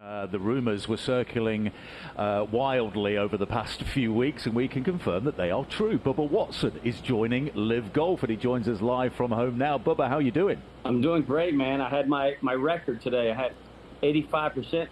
The rumours were circling wildly over the past few weeks, and we can confirm that they are true. Bubba Watson is joining LIV Golf, and he joins us live from home now. Bubba, how are you doing? I'm doing great, man. I had my record today. I had 85%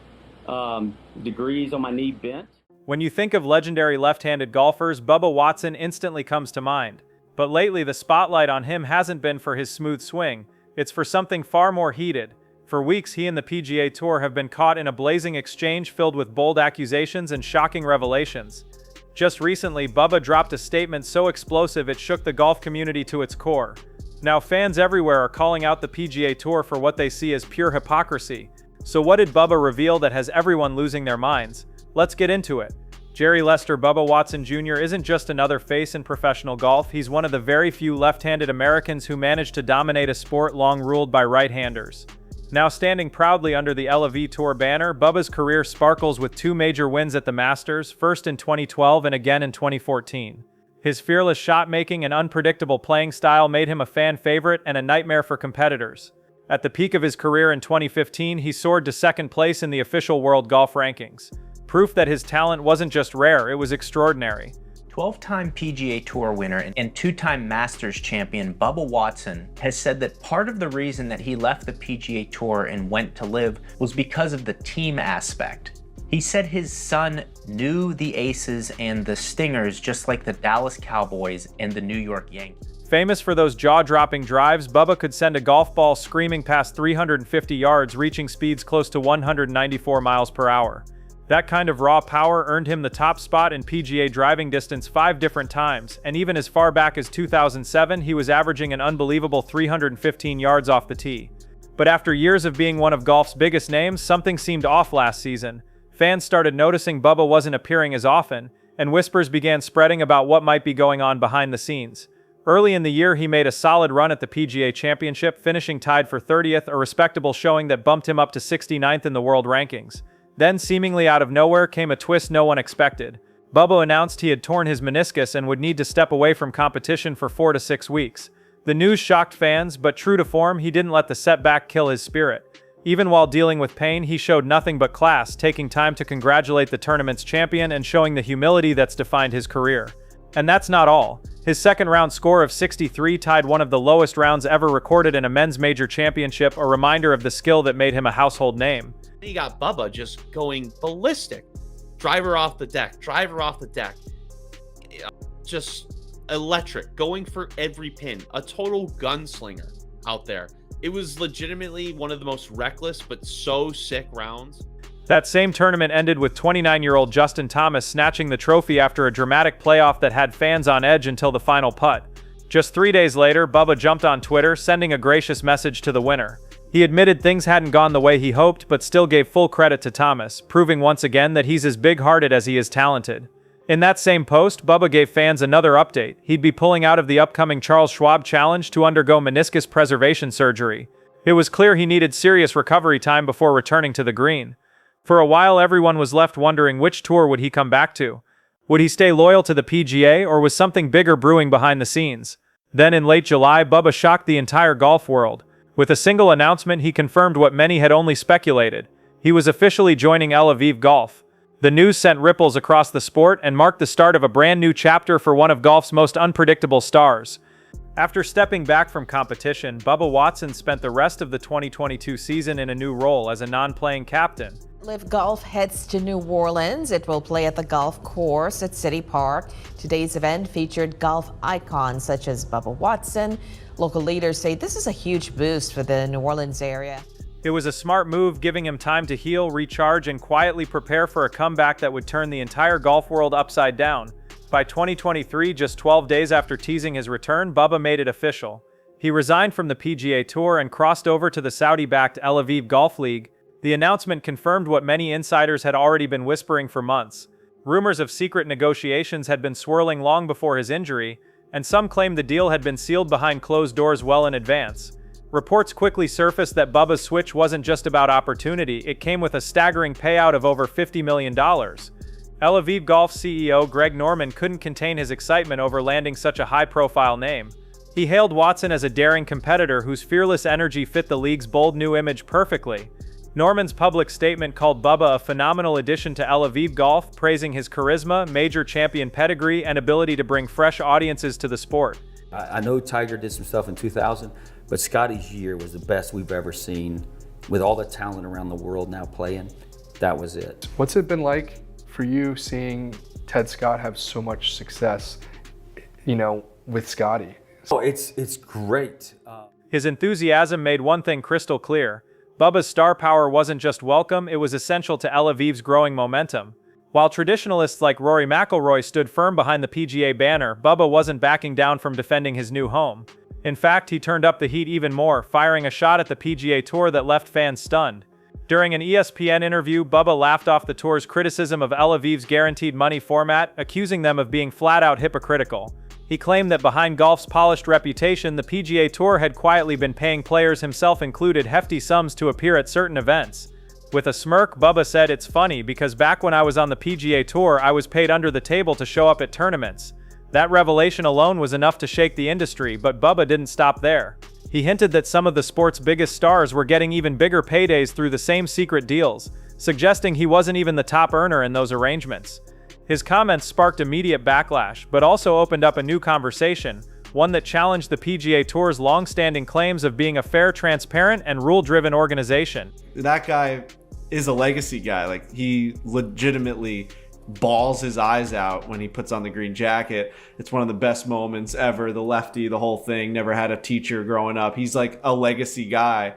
degrees on my knee bent. When you think of legendary left-handed golfers, Bubba Watson instantly comes to mind. But lately, the spotlight on him hasn't been for his smooth swing. It's for something far more heated. For weeks, he and the PGA Tour have been caught in a blazing exchange filled with bold accusations and shocking revelations. Just recently, Bubba dropped a statement so explosive it shook the golf community to its core. Now fans everywhere are calling out the PGA Tour for what they see as pure hypocrisy. So what did Bubba reveal that has everyone losing their minds? Let's get into it. Jerry Lester Bubba Watson Jr. isn't just another face in professional golf, he's one of the very few left-handed Americans who managed to dominate a sport long ruled by right-handers. Now standing proudly under the LIV Tour banner, Bubba's career sparkles with two major wins at the Masters, first in 2012 and again in 2014. His fearless shot-making and unpredictable playing style made him a fan favorite and a nightmare for competitors. At the peak of his career in 2015, he soared to second place in the official world golf rankings. Proof that his talent wasn't just rare, it was extraordinary. 12-time PGA Tour winner and two-time Masters champion Bubba Watson has said that part of the reason that he left the PGA Tour and went to LIV was because of the team aspect. He said his son knew the Aces and the Stingers just like the Dallas Cowboys and the New York Yankees. Famous for those jaw-dropping drives, Bubba could send a golf ball screaming past 350 yards, reaching speeds close to 194 miles per hour. That kind of raw power earned him the top spot in PGA driving distance 5 different times, and even as far back as 2007, he was averaging an unbelievable 315 yards off the tee. But after years of being one of golf's biggest names, something seemed off last season. Fans started noticing Bubba wasn't appearing as often, and whispers began spreading about what might be going on behind the scenes. Early in the year, he made a solid run at the PGA Championship, finishing tied for 30th, a respectable showing that bumped him up to 69th in the world rankings. Then, seemingly out of nowhere, came a twist no one expected. Bubba announced he had torn his meniscus and would need to step away from competition for 4 to 6 weeks. The news shocked fans, but true to form, he didn't let the setback kill his spirit. Even while dealing with pain, he showed nothing but class, taking time to congratulate the tournament's champion and showing the humility that's defined his career. And that's not all. His second-round score of 63 tied one of the lowest rounds ever recorded in a men's major championship, a reminder of the skill that made him a household name. You got Bubba just going ballistic. Driver off the deck, driver off the deck. Just electric, going for every pin. A total gunslinger out there. It was legitimately one of the most reckless but so sick rounds. That same tournament ended with 29-year-old Justin Thomas snatching the trophy after a dramatic playoff that had fans on edge until the final putt. Just 3 days later, Bubba jumped on Twitter, sending a gracious message to the winner. He admitted things hadn't gone the way he hoped, but still gave full credit to Thomas, proving once again that he's as big-hearted as he is talented. In that same post, Bubba gave fans another update. He'd be pulling out of the upcoming Charles Schwab Challenge to undergo meniscus preservation surgery. It was clear he needed serious recovery time before returning to the green. For a while, everyone was left wondering which tour would he come back to. Would he stay loyal to the PGA, or was something bigger brewing behind the scenes? Then in late July, Bubba shocked the entire golf world. With a single announcement, he confirmed what many had only speculated. He was officially joining LIV Golf. The news sent ripples across the sport and marked the start of a brand new chapter for one of golf's most unpredictable stars. After stepping back from competition, Bubba Watson spent the rest of the 2022 season in a new role as a non-playing captain. LIV Golf heads to New Orleans. It will play at the golf course at City Park. Today's event featured golf icons such as Bubba Watson. Local leaders say this is a huge boost for the New Orleans area. It was a smart move, giving him time to heal, recharge, and quietly prepare for a comeback that would turn the entire golf world upside down. By 2023, just 12 days after teasing his return, Bubba made it official. He resigned from the PGA Tour and crossed over to the Saudi-backed LIV Golf League. The announcement confirmed what many insiders had already been whispering for months. Rumors of secret negotiations had been swirling long before his injury, and some claimed the deal had been sealed behind closed doors well in advance. Reports quickly surfaced that Bubba's switch wasn't just about opportunity, it came with a staggering payout of over $50 million. LIV Golf CEO Greg Norman couldn't contain his excitement over landing such a high-profile name. He hailed Watson as a daring competitor whose fearless energy fit the league's bold new image perfectly. Norman's public statement called Bubba a phenomenal addition to LIV golf, praising his charisma, major champion pedigree, and ability to bring fresh audiences to the sport. I know Tiger did some stuff in 2000, but Scotty's year was the best we've ever seen. With all the talent around the world now playing, that was it. What's it been like for you seeing Ted Scott have so much success, with Scotty? Oh, it's great. His enthusiasm made one thing crystal clear. Bubba's star power wasn't just welcome, it was essential to LIV's growing momentum. While traditionalists like Rory McIlroy stood firm behind the PGA banner, Bubba wasn't backing down from defending his new home. In fact, he turned up the heat even more, firing a shot at the PGA Tour that left fans stunned. During an ESPN interview, Bubba laughed off the tour's criticism of LIV's guaranteed money format, accusing them of being flat-out hypocritical. He claimed that behind golf's polished reputation, the PGA Tour had quietly been paying players, himself included, hefty sums to appear at certain events. With a smirk, Bubba said, "It's funny, because back when I was on the PGA Tour, I was paid under the table to show up at tournaments." That revelation alone was enough to shake the industry, but Bubba didn't stop there. He hinted that some of the sport's biggest stars were getting even bigger paydays through the same secret deals, suggesting he wasn't even the top earner in those arrangements. His comments sparked immediate backlash, but also opened up a new conversation, one that challenged the PGA Tour's long-standing claims of being a fair, transparent, and rule-driven organization. That guy is a legacy guy. Like, he legitimately balls his eyes out when he puts on the green jacket. It's one of the best moments ever. The lefty, the whole thing, never had a teacher growing up. He's like a legacy guy.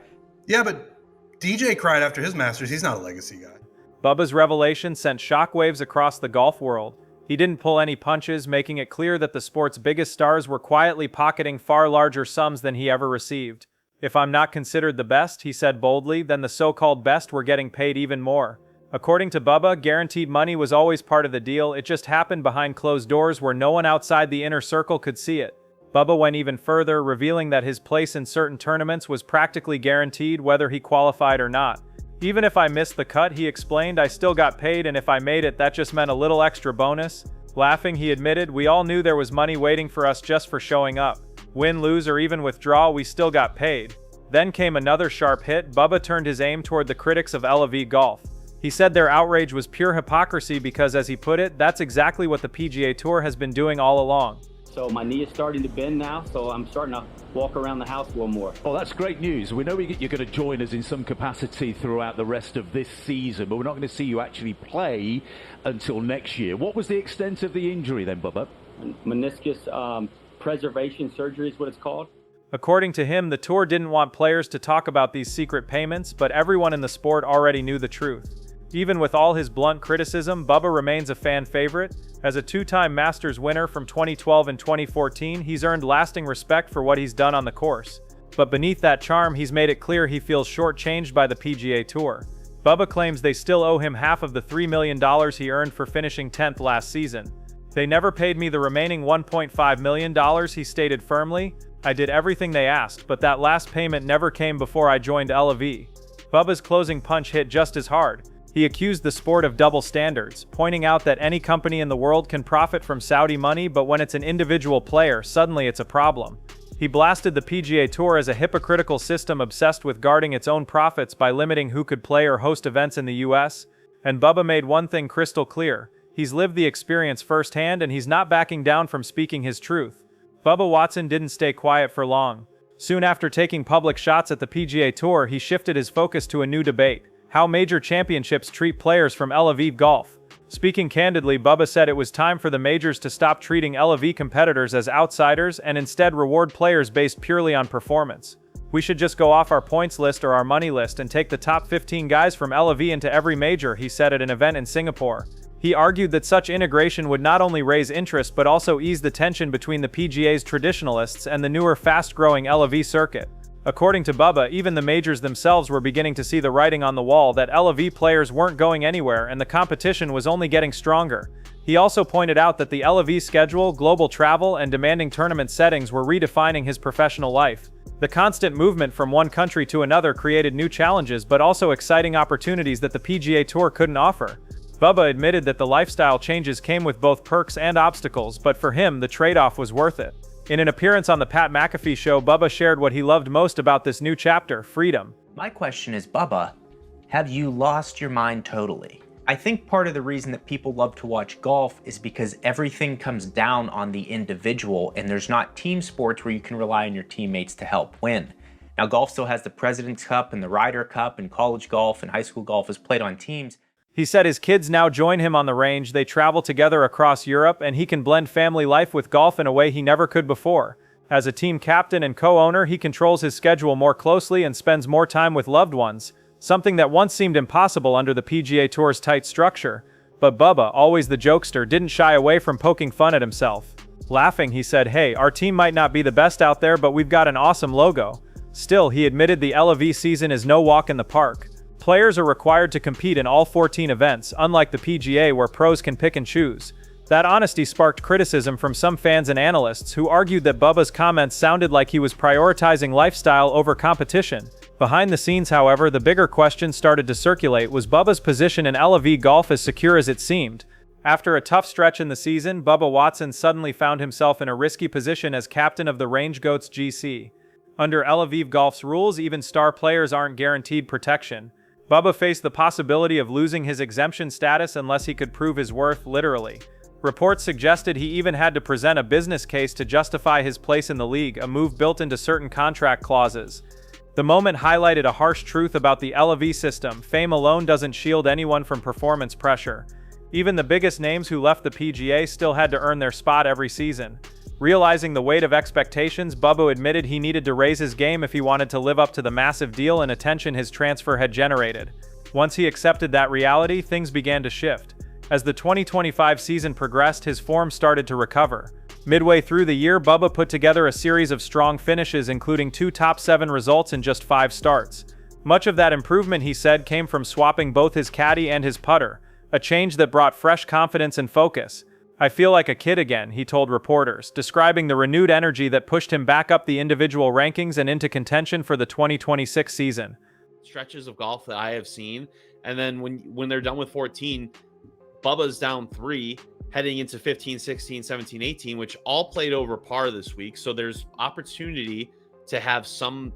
Yeah, but DJ cried after his Masters. He's not a legacy guy. Bubba's revelation sent shockwaves across the golf world. He didn't pull any punches, making it clear that the sport's biggest stars were quietly pocketing far larger sums than he ever received. "If I'm not considered the best," he said boldly, "then the so-called best were getting paid even more." According to Bubba, guaranteed money was always part of the deal. It just happened behind closed doors where no one outside the inner circle could see it. Bubba went even further, revealing that his place in certain tournaments was practically guaranteed whether he qualified or not. "Even if I missed the cut," he explained, "I still got paid, and if I made it, that just meant a little extra bonus." Laughing, he admitted, "We all knew there was money waiting for us just for showing up. Win, lose, or even withdraw, we still got paid." Then came another sharp hit. Bubba turned his aim toward the critics of LIV golf. He said their outrage was pure hypocrisy because, as he put it, that's exactly what the PGA Tour has been doing all along. So my knee is starting to bend now, so I'm starting to walk around the house a little more. Oh, that's great news. We know you're going to join us in some capacity throughout the rest of this season, but we're not going to see you actually play until next year. What was the extent of the injury then, Bubba? Meniscus preservation surgery is what it's called. According to him, the tour didn't want players to talk about these secret payments, but everyone in the sport already knew the truth. Even with all his blunt criticism, Bubba remains a fan favorite. As a two-time Masters winner from 2012 and 2014, he's earned lasting respect for what he's done on the course. But beneath that charm, he's made it clear he feels shortchanged by the PGA Tour. Bubba claims they still owe him half of the $3 million he earned for finishing 10th last season. "They never paid me the remaining $1.5 million, he stated firmly. "I did everything they asked, but that last payment never came before I joined LIV." Bubba's closing punch hit just as hard. He accused the sport of double standards, pointing out that any company in the world can profit from Saudi money, but when it's an individual player, suddenly it's a problem. He blasted the PGA Tour as a hypocritical system obsessed with guarding its own profits by limiting who could play or host events in the US. And Bubba made one thing crystal clear. He's lived the experience firsthand, and he's not backing down from speaking his truth. Bubba Watson didn't stay quiet for long. Soon after taking public shots at the PGA Tour, he shifted his focus to a new debate: how major championships treat players from LIV golf. Speaking candidly, Bubba said it was time for the majors to stop treating LIV competitors as outsiders and instead reward players based purely on performance. "We should just go off our points list or our money list and take the top 15 guys from LIV into every major," he said at an event in Singapore. He argued that such integration would not only raise interest but also ease the tension between the PGA's traditionalists and the newer fast-growing LIV circuit. According to Bubba, even the majors themselves were beginning to see the writing on the wall that LIV players weren't going anywhere and the competition was only getting stronger. He also pointed out that the LIV schedule, global travel, and demanding tournament settings were redefining his professional life. The constant movement from one country to another created new challenges but also exciting opportunities that the PGA Tour couldn't offer. Bubba admitted that the lifestyle changes came with both perks and obstacles, but for him, the trade-off was worth it. In an appearance on the Pat McAfee show, Bubba shared what he loved most about this new chapter: freedom. My question is, Bubba, Have you lost your mind totally? I think part of the reason that people love to watch golf is because everything comes down on the individual, and there's not team sports where you can rely on your teammates to help win. Now, golf still has the President's Cup and the Ryder Cup, and college golf and high school golf is played on teams. He said his kids now join him on the range, they travel together across Europe, and he can blend family life with golf in a way he never could before. As a team captain and co-owner, he controls his schedule more closely and spends more time with loved ones, something that once seemed impossible under the PGA Tour's tight structure. But Bubba, always the jokester, didn't shy away from poking fun at himself. Laughing, he said, "Hey, our team might not be the best out there, but we've got an awesome logo." Still, he admitted the LIV season is no walk in the park. Players are required to compete in all 14 events, unlike the PGA where pros can pick and choose. That honesty sparked criticism from some fans and analysts who argued that Bubba's comments sounded like he was prioritizing lifestyle over competition. Behind the scenes, however, the bigger question started to circulate: was Bubba's position in LIV golf as secure as it seemed? After a tough stretch in the season, Bubba Watson suddenly found himself in a risky position as captain of the Range Goats GC. Under LIV Golf's rules, even star players aren't guaranteed protection. Bubba faced the possibility of losing his exemption status unless he could prove his worth, literally. Reports suggested he even had to present a business case to justify his place in the league, a move built into certain contract clauses. The moment highlighted a harsh truth about the LIV system: fame alone doesn't shield anyone from performance pressure. Even the biggest names who left the PGA still had to earn their spot every season. Realizing the weight of expectations, Bubba admitted he needed to raise his game if he wanted to live up to the massive deal and attention his transfer had generated. Once he accepted that reality, things began to shift. As the 2025 season progressed, his form started to recover. Midway through the year, Bubba put together a series of strong finishes, including 2 top 7 results in just 5 starts. Much of that improvement, he said, came from swapping both his caddy and his putter, a change that brought fresh confidence and focus. "I feel like a kid again," he told reporters, describing the renewed energy that pushed him back up the individual rankings and into contention for the 2026 season. Stretches of golf that I have seen, and then when they're done with 14, Bubba's down 3, heading into 15, 16, 17, 18, which all played over par this week, so there's opportunity to have some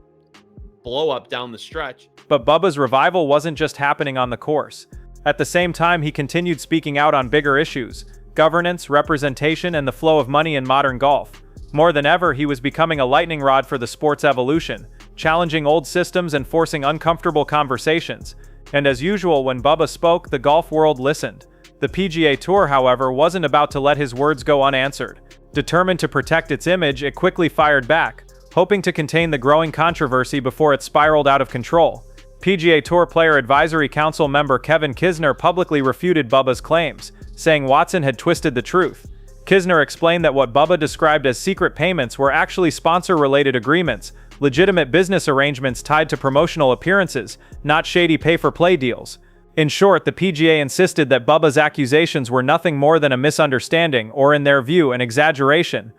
blow up down the stretch. But Bubba's revival wasn't just happening on the course. At the same time, he continued speaking out on bigger issues: governance, representation, and the flow of money in modern golf. More than ever, he was becoming a lightning rod for the sport's evolution, challenging old systems and forcing uncomfortable conversations. And as usual, when Bubba spoke, the golf world listened. The PGA Tour, however, wasn't about to let his words go unanswered. Determined to protect its image, it quickly fired back, hoping to contain the growing controversy before it spiraled out of control. PGA Tour Player Advisory Council member Kevin Kisner publicly refuted Bubba's claims, saying Watson had twisted the truth. Kisner explained that what Bubba described as secret payments were actually sponsor-related agreements, legitimate business arrangements tied to promotional appearances, not shady pay-for-play deals. In short, the PGA insisted that Bubba's accusations were nothing more than a misunderstanding, or in their view, an exaggeration.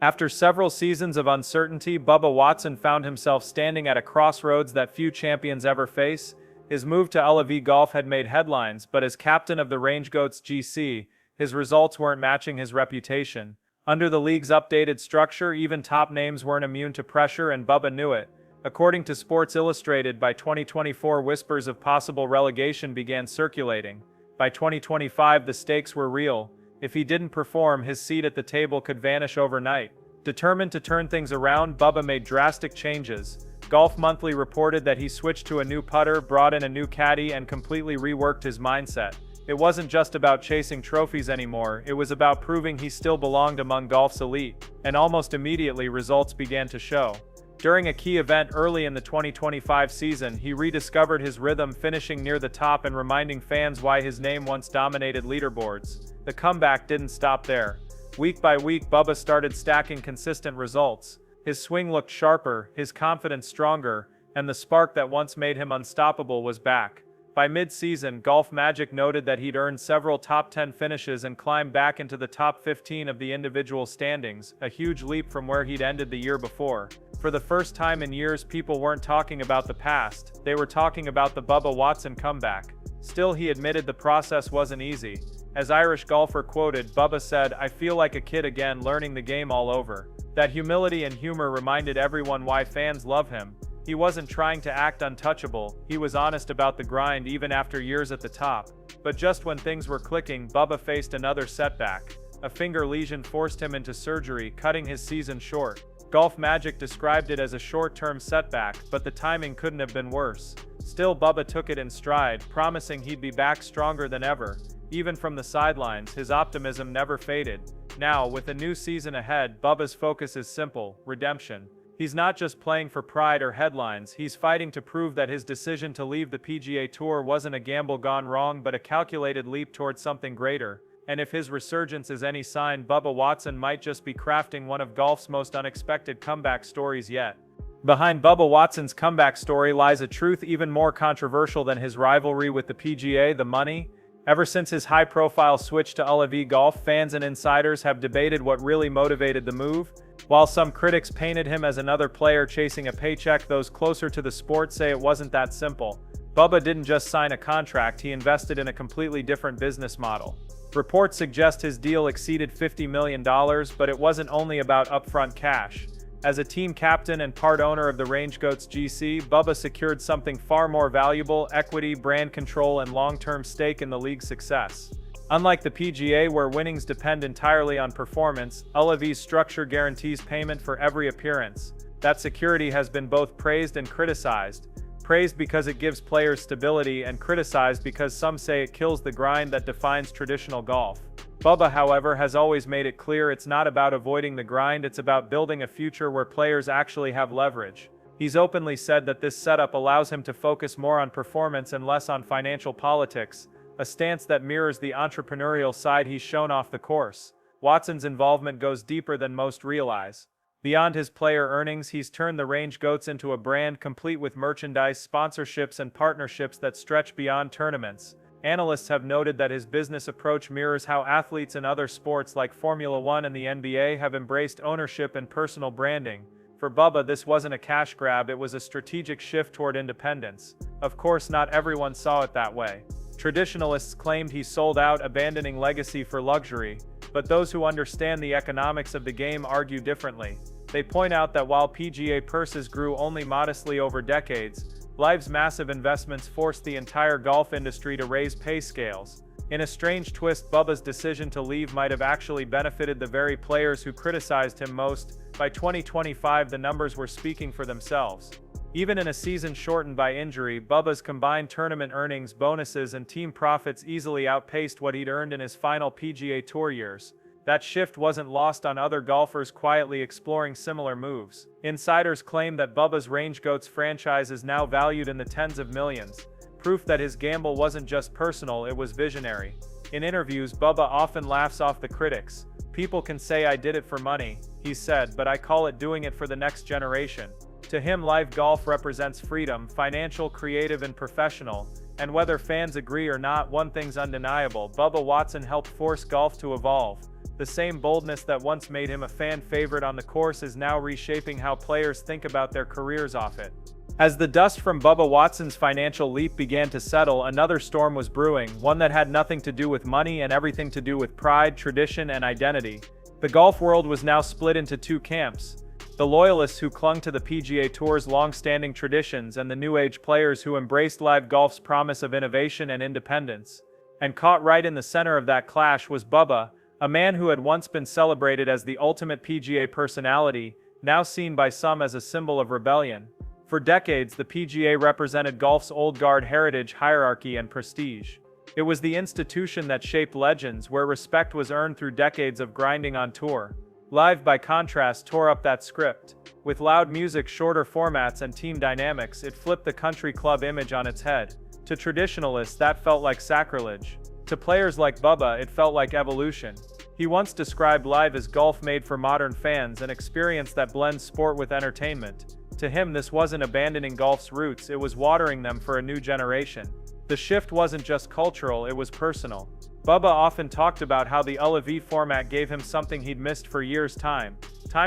After several seasons of uncertainty, Bubba Watson found himself standing at a crossroads that few champions ever face. His move to LIV Golf had made headlines, but as captain of the Range Goats GC, his results weren't matching his reputation. Under the league's updated structure, even top names weren't immune to pressure, and Bubba knew it. According to Sports Illustrated, by 2024, whispers of possible relegation began circulating. By 2025, the stakes were real. If he didn't perform, his seat at the table could vanish overnight. Determined to turn things around, Bubba made drastic changes. Golf Monthly reported that he switched to a new putter, brought in a new caddy, and completely reworked his mindset. It wasn't just about chasing trophies anymore, it was about proving he still belonged among golf's elite. And almost immediately, results began to show. During a key event early in the 2025 season, he rediscovered his rhythm, finishing near the top and reminding fans why his name once dominated leaderboards. The comeback didn't stop there. Week by week, Bubba started stacking consistent results. His swing looked sharper, his confidence stronger, and the spark that once made him unstoppable was back. By mid-season, Golf Magic noted that he'd earned several top 10 finishes and climbed back into the top 15 of the individual standings, a huge leap from where he'd ended the year before. For the first time in years, people weren't talking about the past, they were talking about the Bubba Watson comeback. Still, he admitted the process wasn't easy. As Irish golfer quoted, Bubba said, "I feel like a kid again, learning the game all over." That humility and humor reminded everyone why fans love him. He wasn't trying to act untouchable, he was honest about the grind even after years at the top. But just when things were clicking, Bubba faced another setback. A finger lesion forced him into surgery, cutting his season short. Golf Magic described it as a short-term setback, but the timing couldn't have been worse. Still, Bubba took it in stride, promising he'd be back stronger than ever. Even from the sidelines, his optimism never faded. Now, with a new season ahead, Bubba's focus is simple: redemption. He's not just playing for pride or headlines, he's fighting to prove that his decision to leave the PGA Tour wasn't a gamble gone wrong but a calculated leap towards something greater. And if his resurgence is any sign, Bubba Watson might just be crafting one of golf's most unexpected comeback stories yet. Behind Bubba Watson's comeback story lies a truth even more controversial than his rivalry with the PGA: the money. Ever since his high-profile switch to LIV Golf, fans and insiders have debated what really motivated the move. While some critics painted him as another player chasing a paycheck, those closer to the sport say it wasn't that simple. Bubba didn't just sign a contract, he invested in a completely different business model. Reports suggest his deal exceeded $50 million, but it wasn't only about upfront cash. As a team captain and part owner of the Range Goats GC, Bubba secured something far more valuable: equity, brand control, and long-term stake in the league's success. Unlike the PGA, where winnings depend entirely on performance, LIV's structure guarantees payment for every appearance. That security has been both praised and criticized. Praised because it gives players stability, and criticized because some say it kills the grind that defines traditional golf. Bubba, however, has always made it clear it's not about avoiding the grind, it's about building a future where players actually have leverage. He's openly said that this setup allows him to focus more on performance and less on financial politics, a stance that mirrors the entrepreneurial side he's shown off the course. Watson's involvement goes deeper than most realize. Beyond his player earnings, he's turned the Range Goats into a brand complete with merchandise, sponsorships, and partnerships that stretch beyond tournaments. Analysts have noted that his business approach mirrors how athletes in other sports like Formula One and the NBA have embraced ownership and personal branding. For Bubba, this wasn't a cash grab, it was a strategic shift toward independence. Of course, not everyone saw it that way. Traditionalists claimed he sold out, abandoning legacy for luxury, but those who understand the economics of the game argue differently. They point out that while PGA purses grew only modestly over decades, LIV's massive investments forced the entire golf industry to raise pay scales. In a strange twist, Bubba's decision to leave might have actually benefited the very players who criticized him most. By 2025, the numbers were speaking for themselves. Even in a season shortened by injury, Bubba's combined tournament earnings, bonuses, and team profits easily outpaced what he'd earned in his final PGA Tour years. That shift wasn't lost on other golfers quietly exploring similar moves. Insiders claim that Bubba's Range Goats franchise is now valued in the tens of millions, proof that his gamble wasn't just personal, it was visionary. In interviews, Bubba often laughs off the critics. "People can say I did it for money," he said, "but I call it doing it for the next generation." To him, LIV Golf represents freedom, financial, creative, and professional. And whether fans agree or not, one thing's undeniable: Bubba Watson helped force golf to evolve. The same boldness that once made him a fan favorite on the course is now reshaping how players think about their careers off it. As the dust from Bubba Watson's financial leap began to settle, another storm was brewing, one that had nothing to do with money and everything to do with pride, tradition, and identity. The golf world was now split into two camps: the loyalists who clung to the PGA Tour's long-standing traditions, and the new age players who embraced LIV Golf's promise of innovation and independence. And caught right in the center of that clash was Bubba, a man who had once been celebrated as the ultimate PGA personality, now seen by some as a symbol of rebellion. For decades, the PGA represented golf's old guard heritage, hierarchy, and prestige. It was the institution that shaped legends, where respect was earned through decades of grinding on tour. LIV, by contrast, tore up that script. With loud music, shorter formats, and team dynamics, it flipped the country club image on its head. To traditionalists, that felt like sacrilege. To players like Bubba, it felt like evolution. He once described LIV as golf made for modern fans, an experience that blends sport with entertainment. To him, this wasn't abandoning golf's roots, it was watering them for a new generation. The shift wasn't just cultural, it was personal. Bubba often talked about how the LIV format gave him something he'd missed for years: time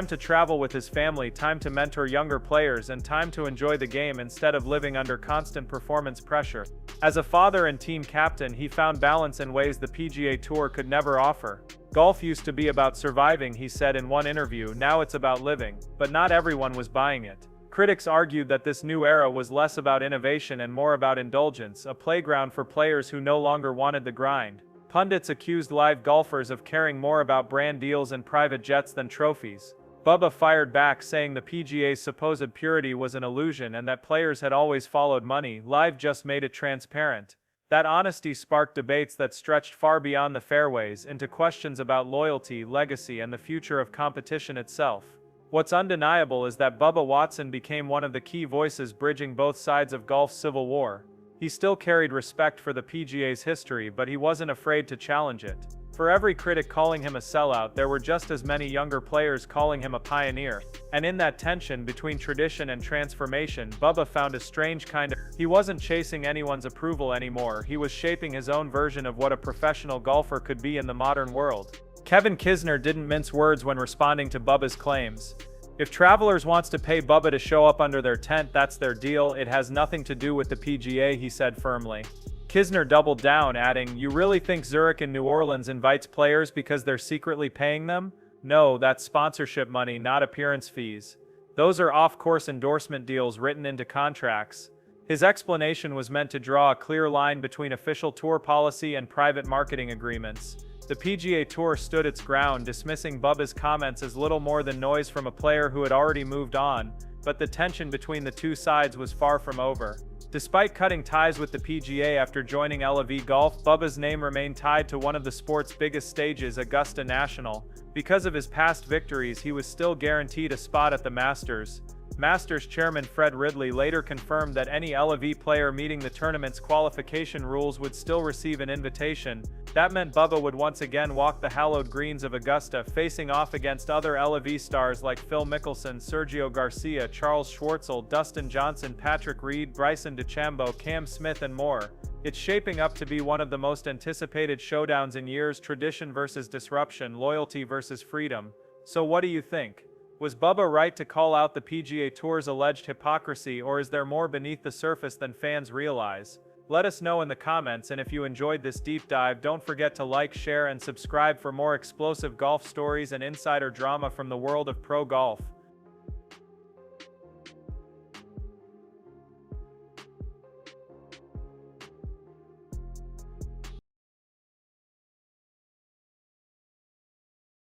to travel with his family, time to mentor younger players, and time to enjoy the game instead of living under constant performance pressure. As a father and team captain, he found balance in ways the PGA Tour could never offer. "Golf used to be about surviving," he said in one interview, "now it's about living." But not everyone was buying it. Critics argued that this new era was less about innovation and more about indulgence, a playground for players who no longer wanted the grind. Pundits accused live golfers of caring more about brand deals and private jets than trophies. Bubba fired back, saying the PGA's supposed purity was an illusion and that players had always followed money. LIV just made it transparent. That honesty sparked debates that stretched far beyond the fairways into questions about loyalty, legacy, and the future of competition itself. What's undeniable is that Bubba Watson became one of the key voices bridging both sides of golf's civil war. He still carried respect for the PGA's history, but he wasn't afraid to challenge it. For every critic calling him a sellout, there were just as many younger players calling him a pioneer. And in that tension between tradition and transformation, Bubba found a strange kind of... He wasn't chasing anyone's approval anymore, he was shaping his own version of what a professional golfer could be in the modern world. Kevin Kisner didn't mince words when responding to Bubba's claims. If Travelers wants to pay Bubba to show up under their tent, that's their deal. It has nothing to do with the PGA, he said firmly. Kisner doubled down, adding, "You really think Zurich and New Orleans invites players because they're secretly paying them? No, that's sponsorship money, not appearance fees. Those are off-course endorsement deals written into contracts." His explanation was meant to draw a clear line between official tour policy and private marketing agreements. The PGA Tour stood its ground, dismissing Bubba's comments as little more than noise from a player who had already moved on, but the tension between the two sides was far from over. Despite cutting ties with the PGA after joining LIV Golf, Bubba's name remained tied to one of the sport's biggest stages, Augusta National. Because of his past victories, he was still guaranteed a spot at the Masters. Masters chairman Fred Ridley later confirmed that any LIV player meeting the tournament's qualification rules would still receive an invitation. That meant Bubba would once again walk the hallowed greens of Augusta, facing off against other LIV stars like Phil Mickelson, Sergio Garcia, Charles Schwartzel, Dustin Johnson, Patrick Reed, Bryson DeChambeau, Cam Smith, and more. It's shaping up to be one of the most anticipated showdowns in years: tradition versus disruption, loyalty versus freedom. So what do you think? Was Bubba right to call out the PGA Tour's alleged hypocrisy, or is there more beneath the surface than fans realize? Let us know in the comments, and if you enjoyed this deep dive, don't forget to like, share, and subscribe for more explosive golf stories and insider drama from the world of pro golf.